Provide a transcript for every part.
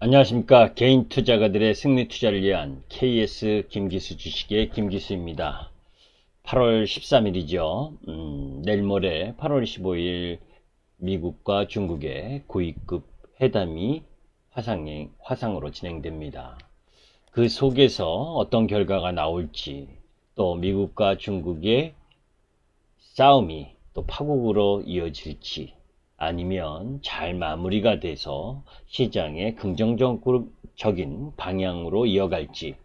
안녕하십니까. 개인 투자가들의 승리 투자를 위한 KS 김기수 주식의 김기수입니다. 8월 13일이죠. 내일 모레 8월 15일 미국과 중국의 고위급 회담이 화상으로 진행됩니다. 그 속에서 어떤 결과가 나올지, 또 미국과 중국의 싸움이 또 파국으로 이어질지, 아니면 잘 마무리가 돼서 시장의 긍정적인 방향으로 이어갈지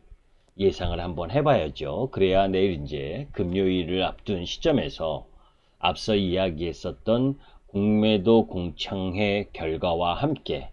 예상을 한번 해봐야죠. 그래야 내일 이제 금요일을 앞둔 시점에서 앞서 이야기했었던 공매도 공청회 결과와 함께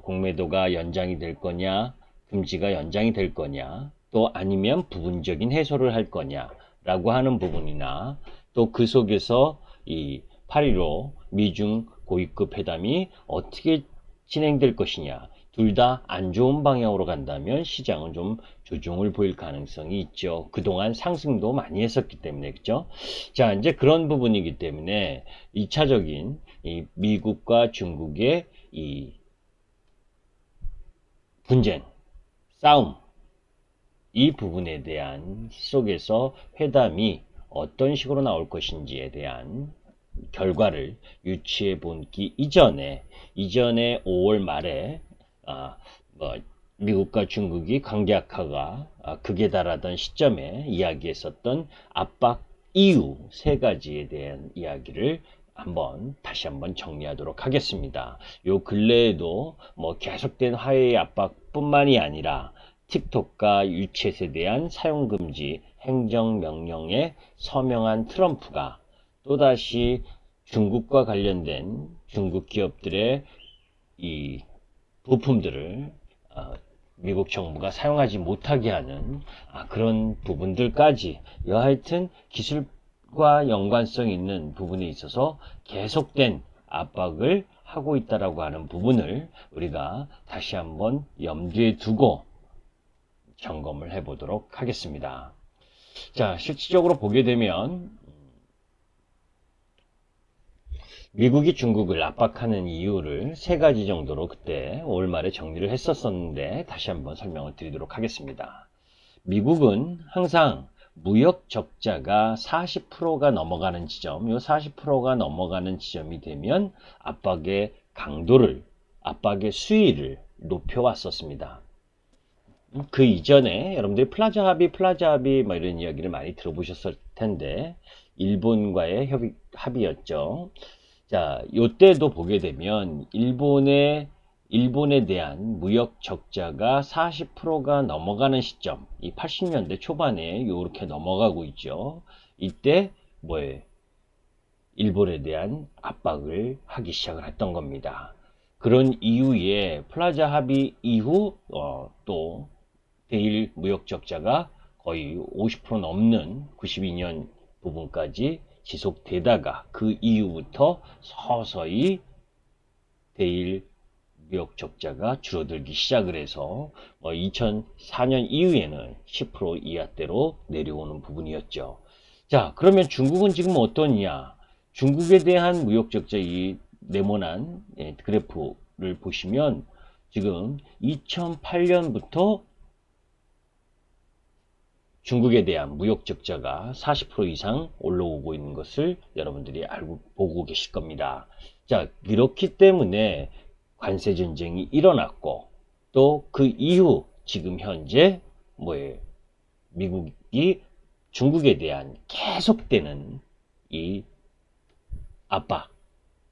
공매도가 연장이 될 거냐, 금지가 연장이 될 거냐, 또 아니면 부분적인 해소를 할 거냐라고 하는 부분이나, 또 그 속에서 이 8.15 미중 고위급 회담이 어떻게 진행될 것이냐, 둘 다 안 좋은 방향으로 간다면 시장은 좀 조정을 보일 가능성이 있죠. 그동안 상승도 많이 했었기 때문에, 그죠? 자, 이제 그런 부분이기 때문에 2차적인 이 미국과 중국의 이 분쟁, 싸움, 이 부분에 대한 속에서 회담이 어떤 식으로 나올 것인지에 대한 결과를 유추해 본기 이전에 5월 말에 미국과 중국이 관계악화가 극에 달하던 시점에 이야기했었던 압박 이유 세 가지에 대한 이야기를 다시 한번 정리하도록 하겠습니다. 요 근래에도 계속된 화해의 압박뿐만이 아니라 틱톡과 유챗에 대한 사용금지 행정명령에 서명한 트럼프가 또다시 중국과 관련된 중국 기업들의 이 부품들을 미국 정부가 사용하지 못하게 하는 그런 부분들까지 여하튼 기술과 연관성 있는 부분에 있어서 계속된 압박을 하고 있다라고 하는 부분을 우리가 다시 한번 염두에 두고 점검을 해 보도록 하겠습니다. 자, 실질적으로 보게 되면 미국이 중국을 압박하는 이유를 세 가지 정도로 그때 5월 말에 정리를 했었는데 다시 한번 설명을 드리도록 하겠습니다. 미국은 항상 무역 적자가 40%가 넘어가는 지점, 이 40%가 넘어가는 지점이 되면 압박의 강도를, 압박의 수위를 높여왔었습니다. 그 이전에 여러분들이 플라자 합의 이런 이야기를 많이 들어보셨을 텐데 일본과의 합의였죠. 자, 요때도 보게 되면 일본에 대한 무역 적자가 40%가 넘어가는 시점, 이 80년대 초반에 요렇게 넘어가고 있죠. 이때 일본에 대한 압박을 하기 시작을 했던 겁니다. 그런 이후에 플라자 합의 이후 또 대일 무역 적자가 거의 50% 넘는 92년 부분까지 지속되다가 그 이후부터 서서히 대일 무역 적자가 줄어들기 시작을 해서 2004년 이후에는 10% 이하대로 내려오는 부분이었죠. 자, 그러면 중국은 지금 어떠냐? 중국에 대한 무역 적자 이 네모난 그래프를 보시면 지금 2008년부터 중국에 대한 무역 적자가 40% 이상 올라오고 있는 것을 여러분들이 보고 계실 겁니다. 자, 그렇기 때문에 관세 전쟁이 일어났고 또 그 이후 지금 현재 미국이 중국에 대한 계속되는 이 압박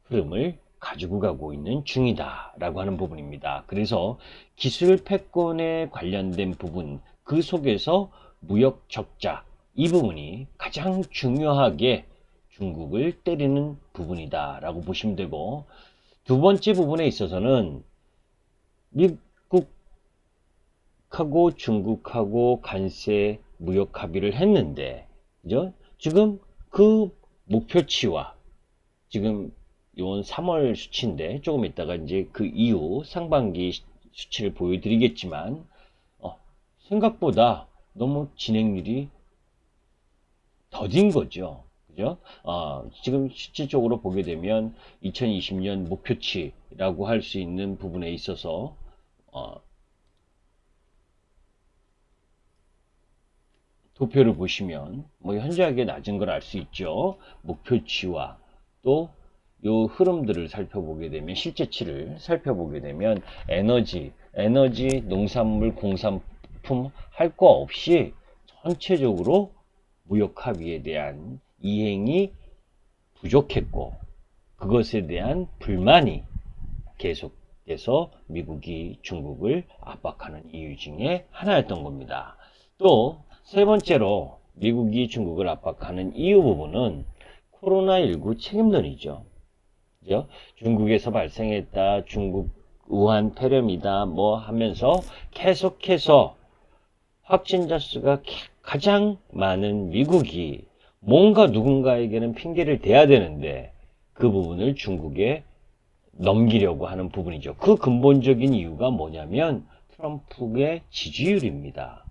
흐름을 가지고 가고 있는 중이다라고 하는 부분입니다. 그래서 기술 패권에 관련된 부분, 그 속에서 무역 적자, 이 부분이 가장 중요하게 중국을 때리는 부분이다라고 보시면 되고, 두 번째 부분에 있어서는 미국하고 중국하고 관세 무역 합의를 했는데, 그죠? 지금 그 목표치와 지금 이건 3월 수치인데 조금 있다가 이제 그 이후 상반기 수치를 보여드리겠지만 생각보다 너무 진행률이 더딘 거죠. 그죠? 지금 실질적으로 보게 되면 2020년 목표치라고 할 수 있는 부분에 있어서 도표를 보시면 뭐 현저하게 낮은 걸 알 수 있죠. 목표치와 또 요 흐름들을 살펴보게 되면 실제치를 살펴보게 되면 에너지, 농산물, 공산품 할 거 없이 전체적으로 무역 합의에 대한 이행이 부족했고 그것에 대한 불만이 계속해서 미국이 중국을 압박하는 이유 중에 하나였던 겁니다. 또 세 번째로 미국이 중국을 압박하는 이유 부분은 코로나19 책임론이죠. 그죠? 중국에서 발생했다, 중국 우한 폐렴이다, 뭐 하면서 계속해서 확진자 수가 가장 많은 미국이 뭔가 누군가에게는 핑계를 대야 되는데 그 부분을 중국에 넘기려고 하는 부분이죠. 그 근본적인 이유가 뭐냐면 트럼프의 지지율입니다.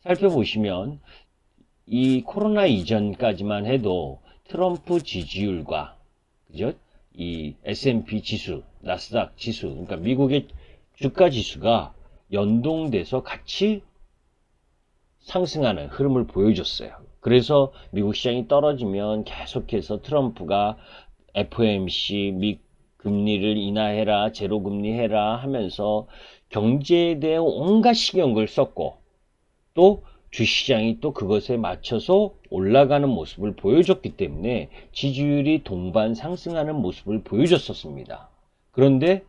살펴보시면 이 코로나 이전까지만 해도 트럼프 지지율과 그죠? 이 S&P 지수, 나스닥 지수, 그러니까 미국의 주가 지수가 연동돼서 같이 상승하는 흐름을 보여줬어요. 그래서 미국 시장이 떨어지면 계속해서 트럼프가 FOMC 미 금리를 인하해라, 제로금리 해라 하면서 경제에 대해 온갖 신경을 썼고 또 주시장이 또 그것에 맞춰서 올라가는 모습을 보여줬기 때문에 지지율이 동반 상승하는 모습을 보여줬었습니다. 그런데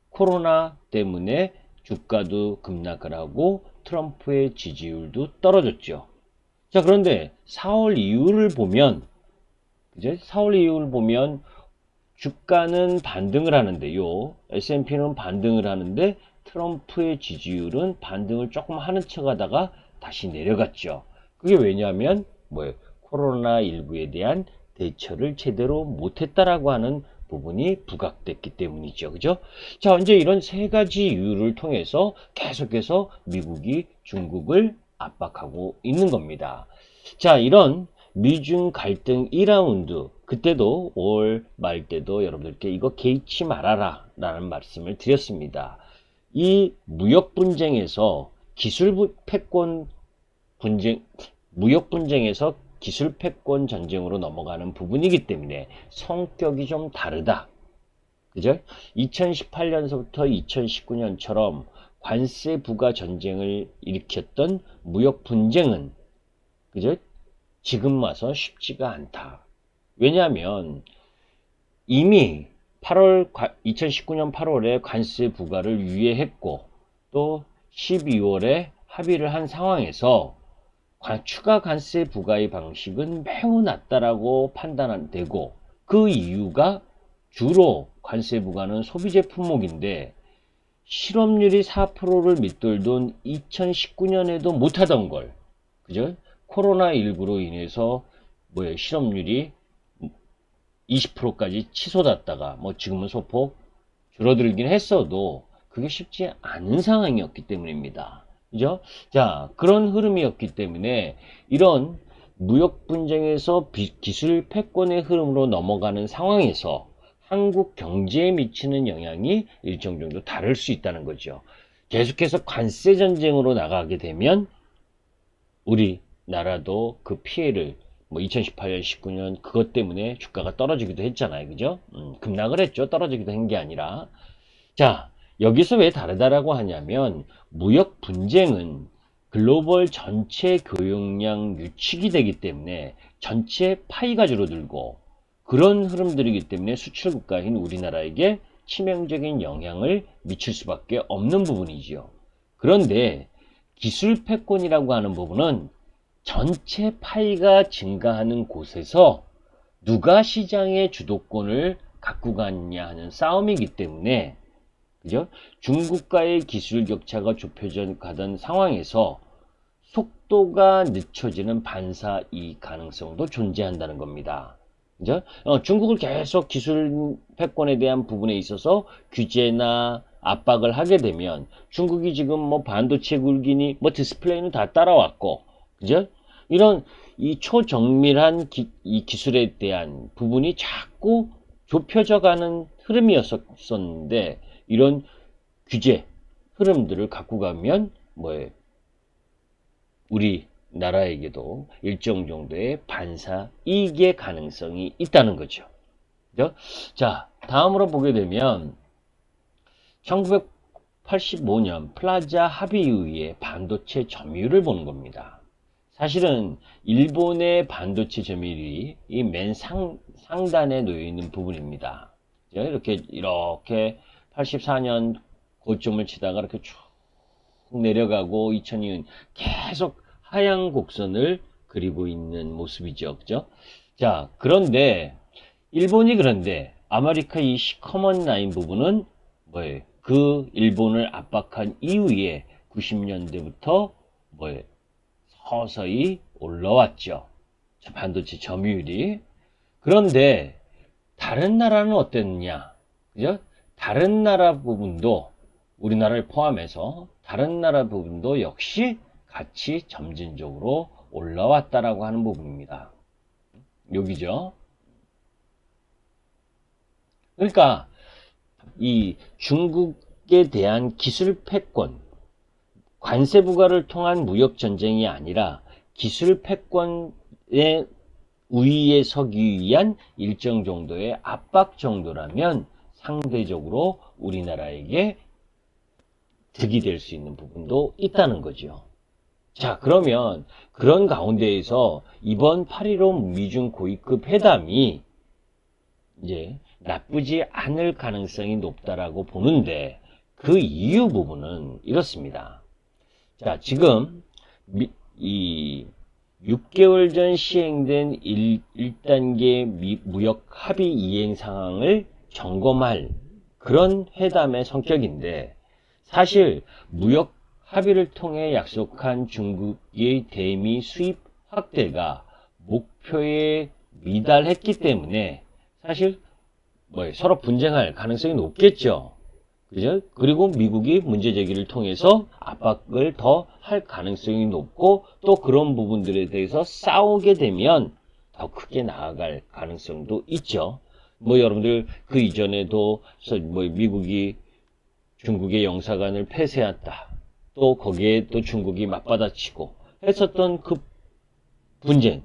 코로나 때문에 주가도 급락을 하고 트럼프의 지지율도 떨어졌죠. 자, 그런데 4월 이후를 보면, 그제? 4월 이후를 보면 주가는 반등을 하는데요. S&P는 반등을 하는데 트럼프의 지지율은 반등을 조금 하는 척 하다가 다시 내려갔죠. 그게 왜냐하면 코로나19에 대한 대처를 제대로 못했다라고 하는 부분이 부각됐기 때문이죠. 그죠? 자, 이제 이런 세 가지 이유를 통해서 계속해서 미국이 중국을 압박하고 있는 겁니다. 자, 이런 미중 갈등 2라운드, 그때도 5월 말 때도 여러분들께 이거 개의치 말아라 라는 말씀을 드렸습니다. 이 무역 분쟁에서 무역 분쟁에서 기술 패권 전쟁으로 넘어가는 부분이기 때문에 성격이 좀 다르다. 그죠? 2018년서부터 2019년처럼 관세 부과 전쟁을 일으켰던 무역 분쟁은 그죠? 지금 와서 쉽지가 않다. 왜냐하면 이미 2019년 8월에 관세 부과를 유예했고 또 12월에 합의를 한 상황에서 추가 관세 부과의 방식은 매우 낮다라고 판단되고 그 이유가 주로 관세 부과는 소비재 품목인데 실업률이 4%를 밑돌던 2019년에도 못하던 걸 그죠? 코로나19로 인해서 실업률이 20%까지 치솟았다가 지금은 소폭 줄어들긴 했어도 그게 쉽지 않은 상황이었기 때문입니다. 그죠? 자, 그런 흐름이었기 때문에 이런 무역 분쟁에서 기술 패권의 흐름으로 넘어가는 상황에서 한국 경제에 미치는 영향이 일정 정도 다를 수 있다는 거죠. 계속해서 관세 전쟁으로 나가게 되면 우리나라도 그 피해를 2018년, 19년 그것 때문에 주가가 떨어지기도 했잖아요. 그죠? 급락을 했죠. 떨어지기도 한 게 아니라. 자, 여기서 왜 다르다라고 하냐면 무역 분쟁은 글로벌 전체 교역량 유축이 되기 때문에 전체 파이가 줄어들고 그런 흐름들이기 때문에 수출 국가인 우리나라에게 치명적인 영향을 미칠 수밖에 없는 부분이지요. 그런데 기술 패권이라고 하는 부분은 전체 파이가 증가하는 곳에서 누가 시장의 주도권을 갖고 가느냐 하는 싸움이기 때문에 그죠? 중국과의 기술 격차가 좁혀져 가던 상황에서 속도가 늦춰지는 반사이 가능성도 존재한다는 겁니다. 그죠? 중국을 계속 기술 패권에 대한 부분에 있어서 규제나 압박을 하게 되면 중국이 지금 반도체 굴기니 디스플레이는 다 따라왔고 그죠? 이런 이 초정밀한 이 기술에 대한 부분이 자꾸 좁혀져 가는 흐름이었었는데, 이런 규제 흐름들을 갖고 가면 뭐예요? 우리나라에게도 일정 정도의 반사 이익의 가능성이 있다는 거죠. 그죠? 자, 다음으로 보게 되면 1985년 플라자 합의에 의해 반도체 점유율을 보는 겁니다. 사실은 일본의 반도체 점유율이 이 맨 상단에 놓여 있는 부분입니다. 이렇게 84년 고점을 치다가 이렇게 쭉 내려가고 2002년 계속 하향 곡선을 그리고 있는 모습이죠. 그죠? 자, 그런데 그런데 아메리카 이 시커먼 라인 부분은 뭐예요? 그 일본을 압박한 이후에 90년대부터 뭐예요? 서서히 올라왔죠. 반도체 점유율이. 그런데 다른 나라는 어땠느냐? 그죠? 다른 나라 부분도, 우리나라를 포함해서 다른 나라 부분도 역시 같이 점진적으로 올라왔다라고 하는 부분입니다. 여기죠. 그러니까 이 중국에 대한 기술 패권, 관세 부과를 통한 무역 전쟁이 아니라 기술 패권의 우위에 서기 위한 일정 정도의 압박 정도라면 상대적으로 우리나라에게 득이 될 수 있는 부분도 있다는 거죠. 자, 그러면 그런 가운데에서 이번 8.15 미중 고위급 회담이 이제 나쁘지 않을 가능성이 높다라고 보는데, 그 이유 부분은 이렇습니다. 자, 지금 이 6개월 전 시행된 1단계 무역 합의 이행 상황을 점검할 그런 회담의 성격인데, 사실 무역 합의를 통해 약속한 중국의 대미 수입 확대가 목표에 미달했기 때문에 사실 서로 분쟁할 가능성이 높겠죠. 그죠? 그리고 미국이 문제 제기를 통해서 압박을 더 할 가능성이 높고, 또 그런 부분들에 대해서 싸우게 되면 더 크게 나아갈 가능성도 있죠. 여러분들 그 이전에도 미국이 중국의 영사관을 폐쇄했다, 또 거기에 또 중국이 맞받아치고 했었던 그 분쟁,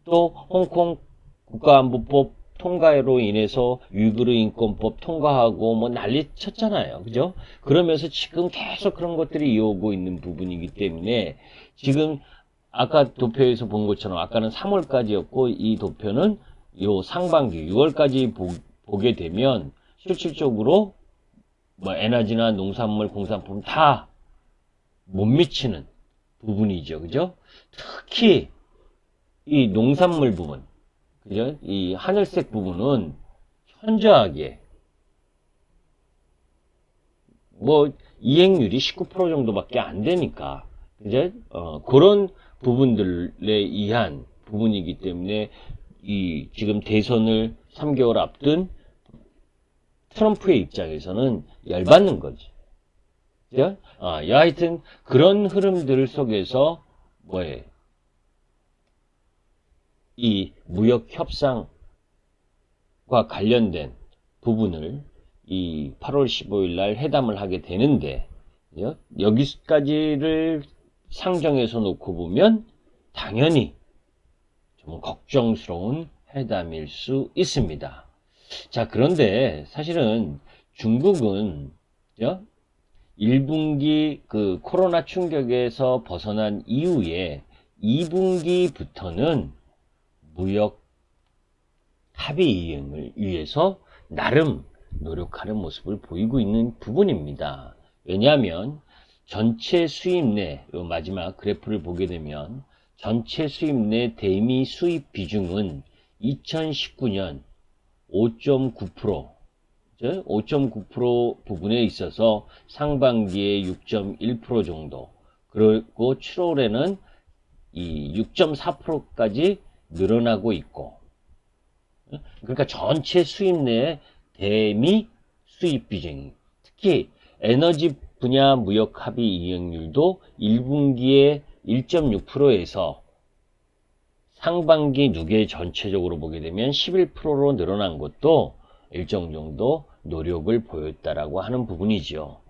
또 홍콩 국가안보법 통과로 인해서 위구르 인권법 통과하고 난리 쳤잖아요. 그죠? 그러면서 지금 계속 그런 것들이 이어오고 있는 부분이기 때문에, 지금 아까 도표에서 본 것처럼 아까는 3월까지였고 이 도표는 요 상반기 6월까지 보게 되면 실질적으로 에너지나 농산물, 공산품 다 못 미치는 부분이죠. 그죠? 특히 이 농산물 부분, 그죠? 이 하늘색 부분은 현저하게 이행률이 19% 정도밖에 안 되니까, 그죠? 그런 부분들에 의한 부분이기 때문에 이 지금 대선을 3개월 앞둔 트럼프의 입장에서는 열받는 거지. 그죠? 여하튼 그런 흐름들 속에서 이 무역 협상과 관련된 부분을 이 8월 15일 날 회담을 하게 되는데, 여기까지를 상정해서 놓고 보면 당연히 좀 걱정스러운 회담일 수 있습니다. 자, 그런데 사실은 중국은 1분기 그 코로나 충격에서 벗어난 이후에 2분기부터는 무역 합의 이행을 위해서 나름 노력하는 모습을 보이고 있는 부분입니다. 왜냐하면 전체 수입 내, 마지막 그래프를 보게 되면 전체 수입 내 대미 수입 비중은 2019년 5.9%, 5.9% 부분에 있어서 상반기에 6.1% 정도, 그리고 7월에는 이 6.4%까지 늘어나고 있고, 그러니까 전체 수입 내의 대미 수입 비중이, 특히 에너지 분야 무역 합의 이행률도 1분기에 1.6%에서 상반기 누계 전체적으로 보게 되면 11%로 늘어난 것도 일정 정도 노력을 보였다라고 하는 부분이죠.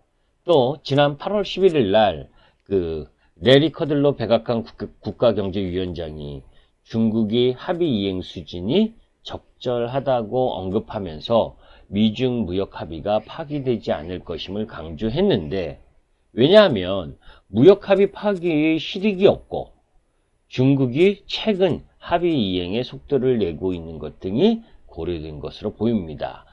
또 지난 8월 11일 날 그 레리 커들로 백악관 국가경제위원장이 중국이 합의 이행 수준이 적절하다고 언급하면서 미중 무역 합의가 파기되지 않을 것임을 강조했는데, 왜냐하면 무역 합의 파기의 실익이 없고 중국이 최근 합의 이행에 속도를 내고 있는 것 등이 고려된 것으로 보입니다.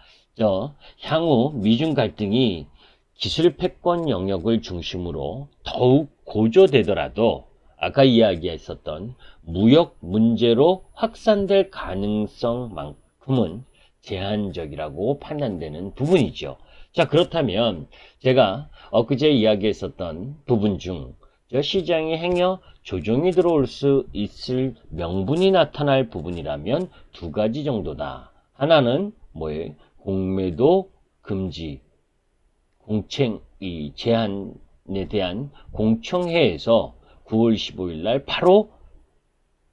향후 미중 갈등이 기술 패권 영역을 중심으로 더욱 고조되더라도 아까 이야기했었던 무역 문제로 확산될 가능성만큼은 제한적이라고 판단되는 부분이죠. 자, 그렇다면 제가 엊그제 이야기했었던 부분 중 시장에 행여 조정이 들어올 수 있을 명분이 나타날 부분이라면 두 가지 정도다. 하나는 뭐예요? 공매도 금지, 이 제한에 대한 공청회에서 9월 15일 날 바로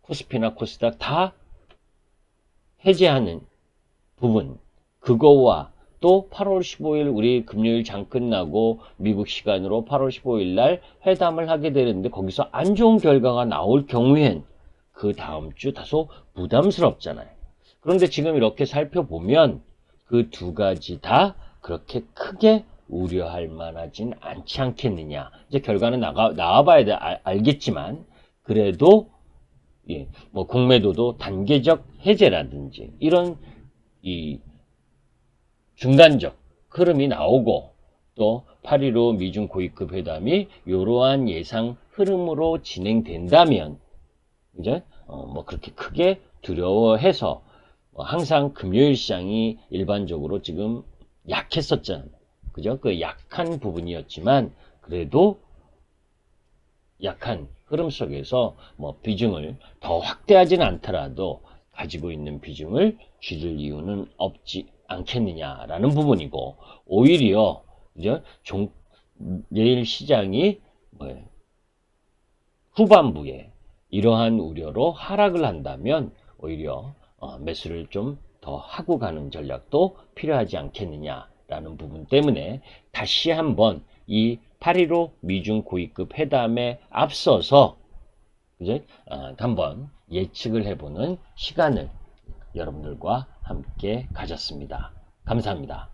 코스피나 코스닥 다 해제하는 부분, 그거와 또 8월 15일 우리 금요일 장 끝나고 미국 시간으로 8월 15일 날 회담을 하게 되는데 거기서 안 좋은 결과가 나올 경우엔 그 다음 주 다소 부담스럽잖아요. 그런데 지금 이렇게 살펴보면 그 두 가지 다 그렇게 크게 우려할 만하진 않지 않겠느냐. 이제 결과는 나와봐야 알겠지만 그래도 뭐 공매도도 단계적 해제라든지 이런 이 중단적 흐름이 나오고 또 8.15 미중 고위급 회담이 이러한 예상 흐름으로 진행된다면 이제 뭐 그렇게 크게 두려워해서 항상 금요일 시장이 일반적으로 지금 약했었잖아요. 그죠? 그 약한 부분이었지만 그래도 약한 흐름 속에서 뭐 비중을 더 확대하지는 않더라도 가지고 있는 비중을 줄일 이유는 없지 않겠느냐라는 부분이고, 오히려 이제 내일 시장이 후반부에 이러한 우려로 하락을 한다면 오히려 매수를 좀 더 하고 가는 전략도 필요하지 않겠느냐라는 부분 때문에 다시 한번 이 8.15 미중 고위급 회담에 앞서서 이제 한번 예측을 해보는 시간을 여러분들과 함께 가졌습니다. 감사합니다.